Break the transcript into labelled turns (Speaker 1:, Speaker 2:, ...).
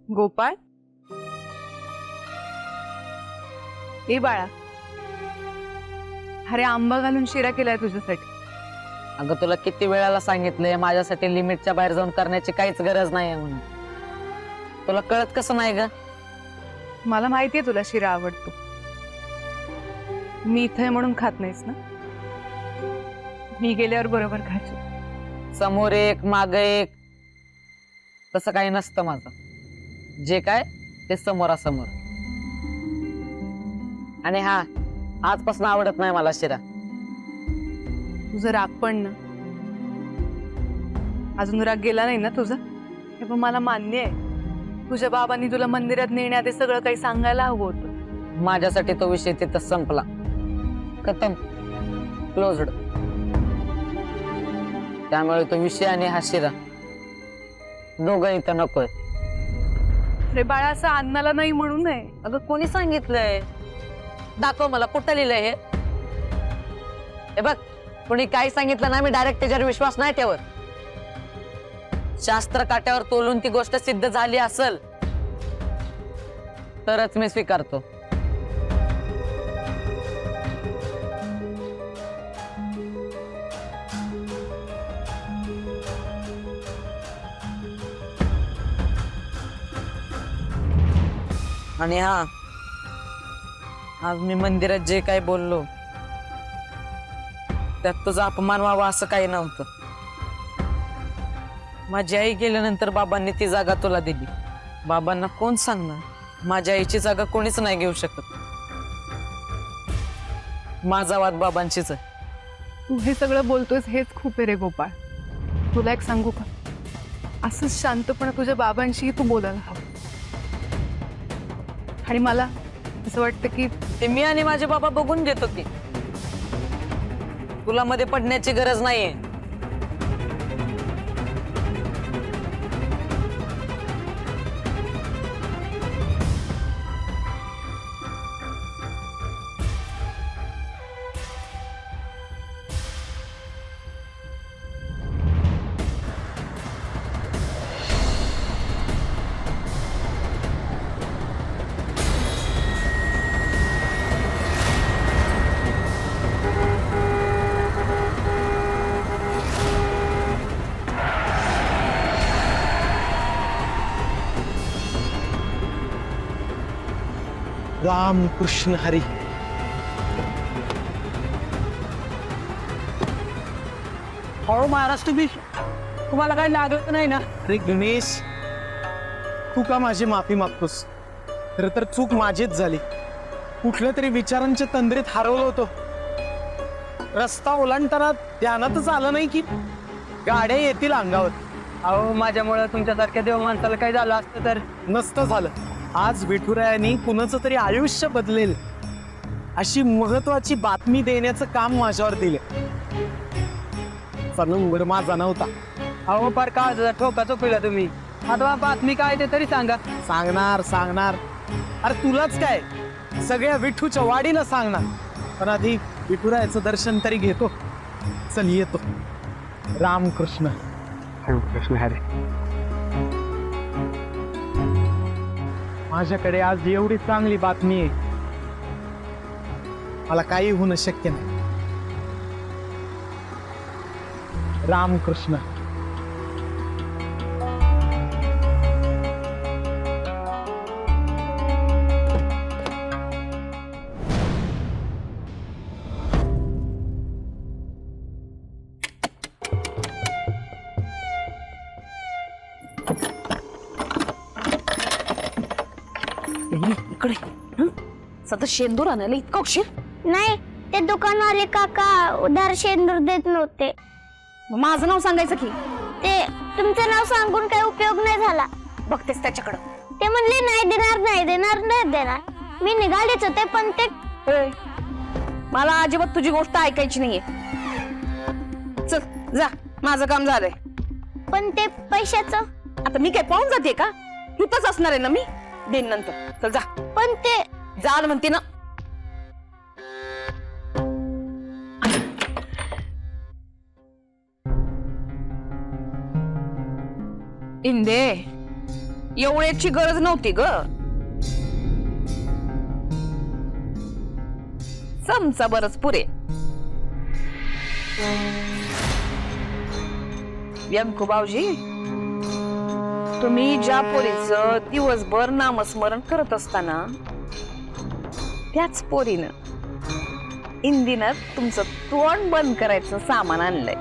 Speaker 1: गोपाळ, ए बाळा, अरे आंबा घालून शिरा केलाय तुझ्यासाठी.
Speaker 2: अगं तुला किती वेळाला सांगितलंय माझ्यासाठी लिमिटच्या बाहेर जाऊन करण्याची काहीच गरज नाहीये म्हणून. तुला कळत कसं नाही ग?
Speaker 1: मला माहितीये तुला शिरा आवडतो. मी इथे म्हणून खात नाहीस ना? मी गेल्यावर बरोबर खायचो.
Speaker 2: समोर एक माग एक तसं काही नसतं माझं. जे काय ते समोरासमोर. आणि हा, आजपासून आवडत नाही मला शिरा.
Speaker 1: तुझं राग पण ना, अजून राग गेला नाही ना तुझा? हे पण मला मान्य आहे, तुझ्या बाबांनी तुला मंदिरात नेण्याआधी सगळं काही सांगायला हवं होतं.
Speaker 2: माझ्यासाठी तो विषय तिथं संपला. खतम, क्लोज्ड. त्यामुळे तो विषय आणि हा शिरा दोघं इथं नकोय.
Speaker 1: अरे बाळा, असं अन्नाला नाही म्हणू नये.
Speaker 2: अगं कोणी सांगितलंय? दाखव मला, कुठं लिहिलंय हे? हे बघ, कोणी काही सांगितलं ना, मी डायरेक्ट त्याच्यावर विश्वास नाही ठेवत. शास्त्र काट्यावर तोलून ती गोष्ट सिद्ध झाली असेल तरच मी स्वीकारतो. आणि हा, आज मी मंदिरात जे काही बोललो त्यात तुझा अपमान व्हावा असं काही नव्हतं. माझी आई गेल्यानंतर बाबांनी ती जागा तुला दिली. बाबांना कोण सांगणार? माझ्या आईची जागा कोणीच नाही घेऊ शकत. माझा वाद बाबांचीच आहे.
Speaker 1: तू हे सगळं बोलतोयस हेच खूप आहे रे गोपाळ. तुला एक सांगू का, असंच शांतपणे तुझ्या बाबांशी तू बोलायला हवं. आणि मला असं वाटतं की
Speaker 2: ते मी आणि माझे बाबा बघून घेतो की तुला मध्ये पडण्याची गरज नाहीये.
Speaker 3: राम कृष्ण हरी.
Speaker 4: हो महाराज, तुम्हाला काही लागलं नाही ना?
Speaker 3: अरे गणेश, तू का माझी माफी मागतोस? खरं तर चूक माझीच झाली. कुठल्या तरी विचारांच्या तंद्रीत हरवलो होतो. रस्ता ओलांडताना ध्यानातच आलं नाही की गाड्या येतील अंगावर.
Speaker 4: अहो, माझ्यामुळे तुमच्यासारख्या देव माणसाला काही झालं असतं तर?
Speaker 3: नसतं झालं. आज विठुरायांनी कुणाचं तरी आयुष्य बदलेल अशी महत्वाची बातमी देण्याचं काम माझ्यावर दिले. नंबर माझा नव्हता.
Speaker 4: अहो, फार का ठोका चुकविला तुम्ही. आता बातमी काय ते तरी सांगा.
Speaker 3: सांगणार. अरे तुलाच काय, सगळ्या विठूच्या वाडीला सांगणार. पण आधी विठुरायाचं दर्शन तरी घेतो. चल येतो. रामकृष्ण.
Speaker 4: कृष्ण हरे.
Speaker 3: माझ्याकडे आज एवढी चांगली बातमी आहे, मला काही होणं शक्य नाही. रामकृष्ण.
Speaker 5: इकडे सतत शेंदूर आणायला इतका उशीर?
Speaker 6: नाही, ते दुकानवाले काका उधार शेंदूर देत नव्हते.
Speaker 5: माझं नाव सांगायचं की?
Speaker 6: ते तुमचं नाव सांगून काही उपयोग नाही झाला.
Speaker 5: बघतेस त्याच्याकडं.
Speaker 6: ते म्हणले नाही देणार. मी निघालेच होते पण ते
Speaker 5: मला अजिबात तुझी गोष्ट ऐकायची नाहीये. चल जा, माझं काम झालंय.
Speaker 6: पण ते पैशाचं.
Speaker 5: आता मी काय पाहून जाते का? इथंच असणार आहे ना मी, देईन नंतर. चल जा.
Speaker 6: पण ते
Speaker 5: जा म्हणते ना. इंदे, एवढ्याची गरज नव्हती ग. चमचा बरच पुरे. व्यंकू भाऊजी, तुम्ही ज्या पोरीचं दिवसभर नामस्मरण करत असताना त्याच पोरीनं इंदिनं तुमचं तोंड बंद करायचं सामान आणलंय.